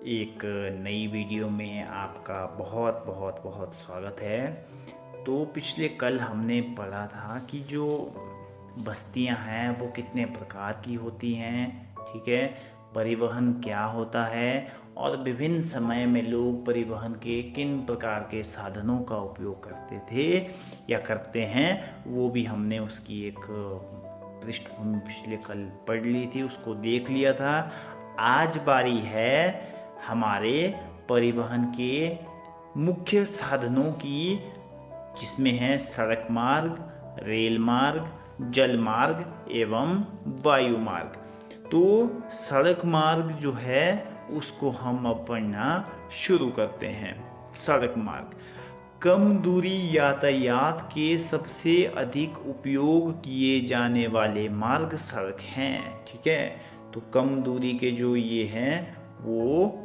एक नई वीडियो में आपका बहुत बहुत बहुत स्वागत है। तो पिछले कल हमने पढ़ा था कि जो बस्तियां हैं वो कितने प्रकार की होती हैं, ठीक है। परिवहन क्या होता है और विभिन्न समय में लोग परिवहन के किन प्रकार के साधनों का उपयोग करते थे या करते हैं, वो भी हमने उसकी एक पृष्ठभूमि पिछले कल पढ़ ली थी, उसको देख लिया था। आज बारी है हमारे परिवहन के मुख्य साधनों की, जिसमें है सड़क मार्ग, रेल मार्ग, जल मार्ग एवं वायु मार्ग। तो सड़क मार्ग जो है उसको हम अब पढ़ना शुरू करते हैं। सड़क मार्ग कम दूरी यातायात के सबसे अधिक उपयोग किए जाने वाले मार्ग सड़क हैं, ठीक है। तो कम दूरी के जो ये हैं वो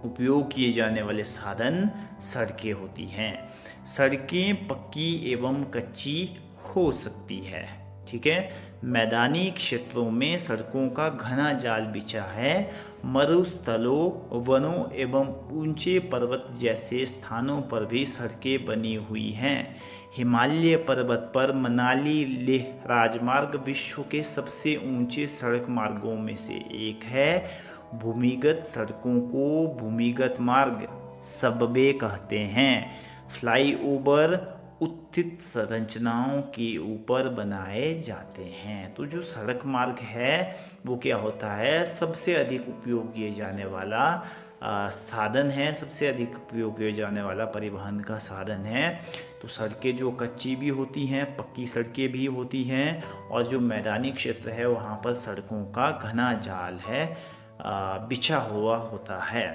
उपयोग किए जाने वाले साधन सड़कें होती हैं। सड़कें पक्की एवं कच्ची हो सकती है, ठीक है। मैदानी क्षेत्रों में सड़कों का घना जाल बिछा है। मरुस्थलों, वनों एवं ऊंचे पर्वत जैसे स्थानों पर भी सड़कें बनी हुई हैं। हिमालय पर्वत पर मनाली लेह राजमार्ग विश्व के सबसे ऊंचे सड़क मार्गों में से एक है। भूमिगत सड़कों को भूमिगत मार्ग सबवे कहते हैं। फ्लाईओवर उत्थित संरचनाओं के ऊपर बनाए जाते हैं। तो जो सड़क मार्ग है वो क्या होता है, सबसे अधिक उपयोग किए जाने वाला साधन है, सबसे अधिक उपयोग किए जाने वाला परिवहन का साधन है। तो सड़कें जो कच्ची भी होती हैं, पक्की सड़कें भी होती हैं, और जो मैदानी क्षेत्र है वहाँ पर सड़कों का घना जाल है, बिछा हुआ होता है।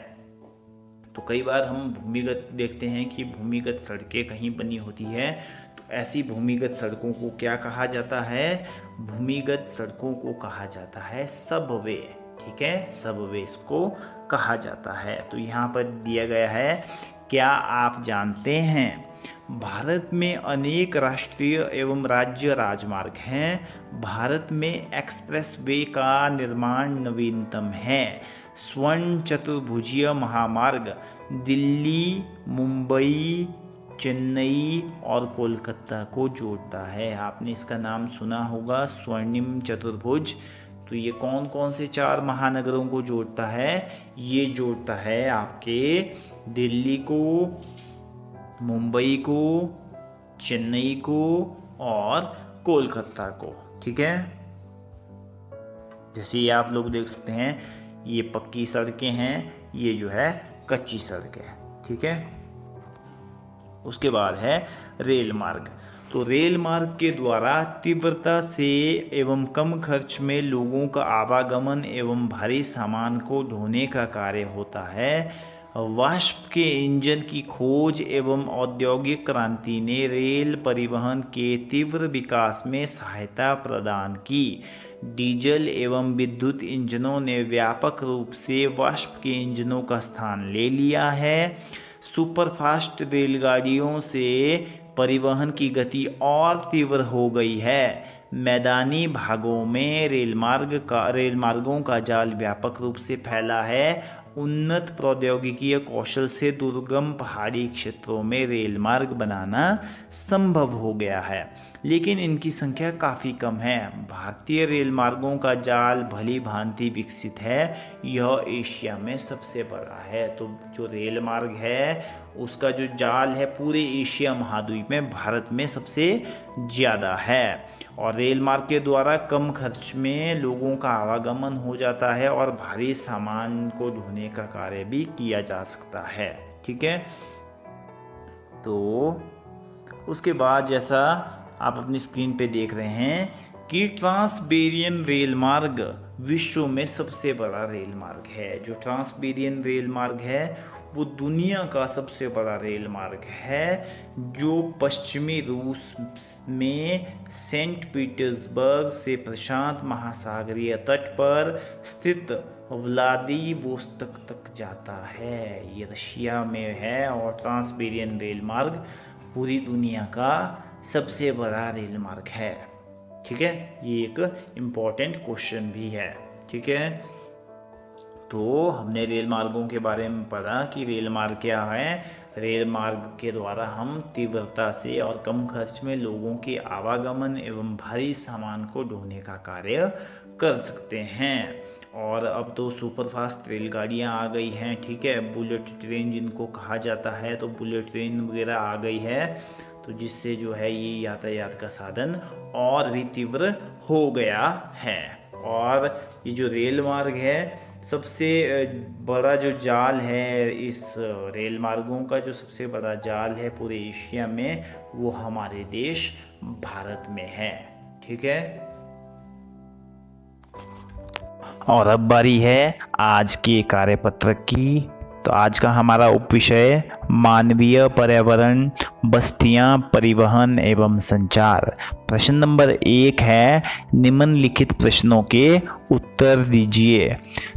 तो कई बार हम भूमिगत देखते हैं कि भूमिगत सड़कें कहीं बनी होती है, तो ऐसी भूमिगत सड़कों को क्या कहा जाता है? भूमिगत सड़कों को कहा जाता है सबवे, ठीक है। सबवे इसको कहा जाता है। तो यहाँ पर दिया गया है, क्या आप जानते हैं भारत में अनेक राष्ट्रीय एवं राज्य राजमार्ग हैं। भारत में एक्सप्रेस वे का निर्माण नवीनतम है। स्वर्ण चतुर्भुजीय महामार्ग दिल्ली, मुंबई, चेन्नई और कोलकाता को जोड़ता है। आपने इसका नाम सुना होगा, स्वर्णिम चतुर्भुज। तो ये कौन कौन से चार महानगरों को जोड़ता है? ये जोड़ता है आपके दिल्ली को, मुंबई को, चेन्नई को और कोलकाता को, ठीक है। जैसे ये आप लोग देख सकते हैं, ये पक्की सड़कें हैं, ये जो है कच्ची सड़क है, ठीक है। उसके बाद है रेल मार्ग। तो रेल मार्ग के द्वारा तीव्रता से एवं कम खर्च में लोगों का आवागमन एवं भारी सामान को ढोने का कार्य होता है। वाष्प के इंजन की खोज एवं औद्योगिक क्रांति ने रेल परिवहन के तीव्र विकास में सहायता प्रदान की। डीजल एवं विद्युत इंजनों ने व्यापक रूप से वाष्प के इंजनों का स्थान ले लिया है। सुपरफास्ट रेलगाड़ियों से परिवहन की गति और तीव्र हो गई है। मैदानी भागों में रेलमार्गों का जाल व्यापक रूप से फैला है। उन्नत प्रौद्योगिकी कौशल से दुर्गम पहाड़ी क्षेत्रों में रेल मार्ग बनाना संभव हो गया है, लेकिन इनकी संख्या काफ़ी कम है। भारतीय रेल मार्गों का जाल भली भांति विकसित है, यह एशिया में सबसे बड़ा है। तो जो रेल मार्ग है उसका जो जाल है पूरे एशिया महाद्वीप में भारत में सबसे ज़्यादा है। और रेल मार्ग के द्वारा कम खर्च में लोगों का आवागमन हो जाता है और भारी सामान को ढोने का कार्य भी किया जा सकता है, ठीक है। तो उसके बाद जैसा आप अपनी स्क्रीन पे देख रहे हैं कि ट्रांसबेरियन रेल मार्ग विश्व में सबसे बड़ा रेल मार्ग है। जो ट्रांसबेरियन रेल मार्ग है वो दुनिया का सबसे बड़ा रेल मार्ग है, जो पश्चिमी रूस में सेंट पीटर्सबर्ग से प्रशांत महासागरीय तट पर स्थित व्लादिवोस्तोक तक जाता है। ये रशिया में है और ट्रांसबेरियन रेल मार्ग पूरी दुनिया का सबसे बड़ा रेल मार्ग है, ठीक है। ये एक इम्पॉर्टेंट क्वेश्चन भी है, ठीक है। तो हमने रेल मार्गों के बारे में पढ़ा कि रेल मार्ग क्या है। रेल मार्ग के द्वारा हम तीव्रता से और कम खर्च में लोगों के आवागमन एवं भारी सामान को ढोने का कार्य कर सकते हैं। और अब तो सुपरफास्ट रेलगाड़ियाँ आ गई हैं, ठीक है, बुलेट ट्रेन जिनको कहा जाता है, तो बुलेट ट्रेन वगैरह आ गई है, तो जिससे जो है ये यातायात का साधन और भी तीव्र हो गया है। और ये जो रेल मार्ग है, सबसे बड़ा जो जाल है इस रेल मार्गों का, जो सबसे बड़ा जाल है पूरे एशिया में, वो हमारे देश भारत में है, ठीक है। और अब बारी है आज के कार्यपत्र की। तो आज का हमारा उपविषय मानवीय पर्यावरण, बस्तियां, परिवहन एवं संचार। प्रश्न नंबर 1 है, निम्नलिखित प्रश्नों के उत्तर दीजिए।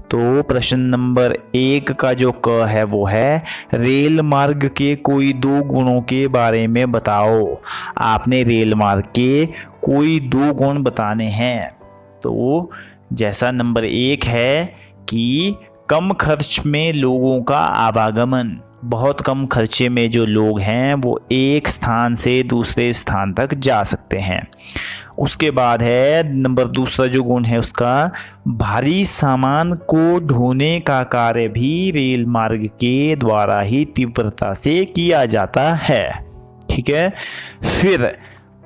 तो प्रश्न नंबर 1 का जो क है वो है, रेल मार्ग के कोई 2 गुणों के बारे में बताओ। आपने रेल मार्ग के कोई 2 गुण बताने हैं। तो जैसा नंबर 1 है कि कम खर्च में लोगों का आवागमन, बहुत कम खर्चे में जो लोग हैं वो एक स्थान से दूसरे स्थान तक जा सकते हैं। उसके बाद है नंबर 2 जो गुण है उसका, भारी सामान को ढोने का कार्य भी रेल मार्ग के द्वारा ही तीव्रता से किया जाता है, ठीक है। फिर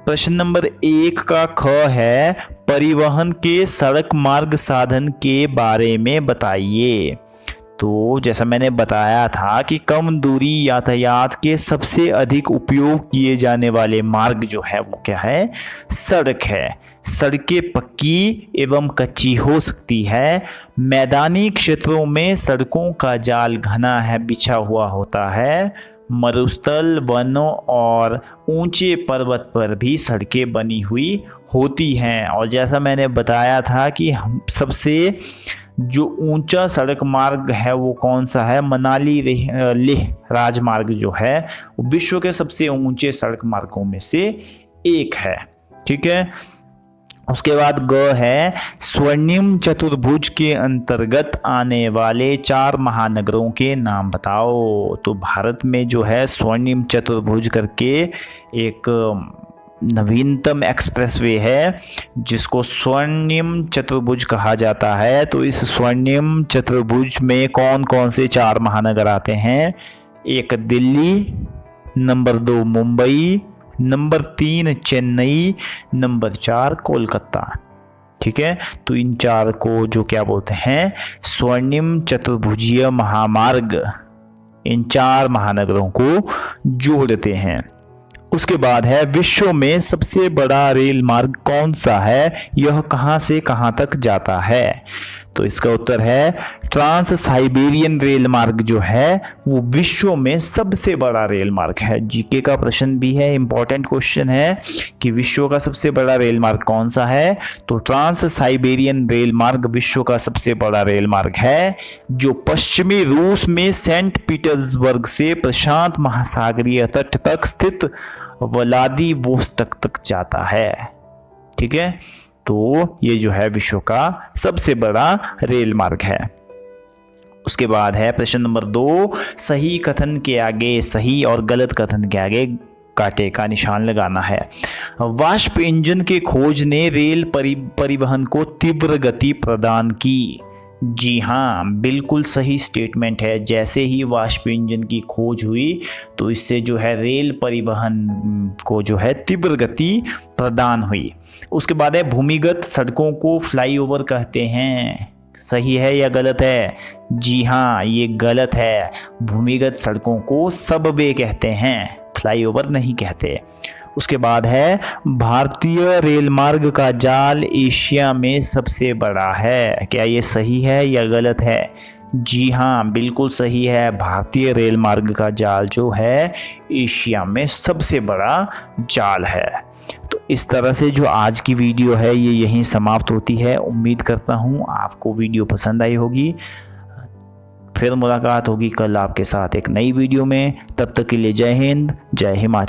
प्रश्न नंबर 1 का ख है, परिवहन के सड़क मार्ग साधन के बारे में बताइए। तो जैसा मैंने बताया था कि कम दूरी यातायात के सबसे अधिक उपयोग किए जाने वाले मार्ग जो है वो क्या है, सड़क है। सड़कें पक्की एवं कच्ची हो सकती है। मैदानी क्षेत्रों में सड़कों का जाल घना है बिछा हुआ होता है। मरुस्थल, वनों और ऊंचे पर्वत पर भी सड़कें बनी हुई होती हैं। और जैसा मैंने बताया था कि हम सबसे जो ऊंचा सड़क मार्ग है वो कौन सा है, मनाली लेह राजमार्ग जो है वो विश्व के सबसे ऊंचे सड़क मार्गों में से एक है, ठीक है। उसके बाद ग है, स्वर्णिम चतुर्भुज के अंतर्गत आने वाले 4 महानगरों के नाम बताओ। तो भारत में जो है स्वर्णिम चतुर्भुज करके एक नवीनतम एक्सप्रेसवे है जिसको स्वर्णिम चतुर्भुज कहा जाता है। तो इस स्वर्णिम चतुर्भुज में कौन कौन से 4 महानगर आते हैं, 1 Delhi, number 2 Mumbai, number 3 Chennai, number 4 Kolkata, ठीक है। तो इन 4 को जो क्या बोलते हैं, स्वर्णिम चतुर्भुजीय महामार्ग, इन 4 महानगरों को जोड़ते हैं। उसके बाद है, विश्व में सबसे बड़ा रेल मार्ग कौन सा है, यह कहां से कहां तक जाता है। तो इसका उत्तर है, ट्रांस साइबेरियन रेल मार्ग जो है वो विश्व में सबसे बड़ा रेल मार्ग है। जीके का प्रश्न भी है, इंपॉर्टेंट क्वेश्चन है कि विश्व का सबसे बड़ा रेल मार्ग कौन सा है। तो ट्रांस साइबेरियन रेल मार्ग विश्व का सबसे बड़ा रेल मार्ग है, जो पश्चिमी रूस में सेंट पीटर्सबर्ग से प्रशांत महासागरीय तट तक स्थित व्लादिवोस्तोक तक जाता है, ठीक है। तो ये जो है विश्व का सबसे बड़ा रेल मार्ग है। उसके बाद है प्रश्न नंबर 2, सही कथन के आगे, सही और गलत कथन के आगे कांटे का निशान लगाना है। वाष्प इंजन के खोज ने रेल परिवहन को तीव्र गति प्रदान की। जी हाँ, बिल्कुल सही स्टेटमेंट है। जैसे ही वाष्प इंजन की खोज हुई तो इससे जो है रेल परिवहन को जो है तीव्र गति प्रदान हुई। उसके बाद है, भूमिगत सड़कों को फ्लाईओवर कहते हैं। सही है या गलत है? जी हाँ, ये गलत है। भूमिगत सड़कों को सबवे कहते हैं, फ्लाईओवर नहीं कहते। उसके बाद है, भारतीय रेल मार्ग का जाल एशिया में सबसे बड़ा है। क्या ये सही है या गलत है? जी हाँ, बिल्कुल सही है। भारतीय रेल मार्ग का जाल जो है एशिया में सबसे बड़ा जाल है। तो इस तरह से जो आज की वीडियो है ये यहीं समाप्त होती है। उम्मीद करता हूँ आपको वीडियो पसंद आई होगी। फिर मुलाकात होगी कल आपके साथ एक नई वीडियो में। तब तक के लिए जय हिंद, जय हिमाचल।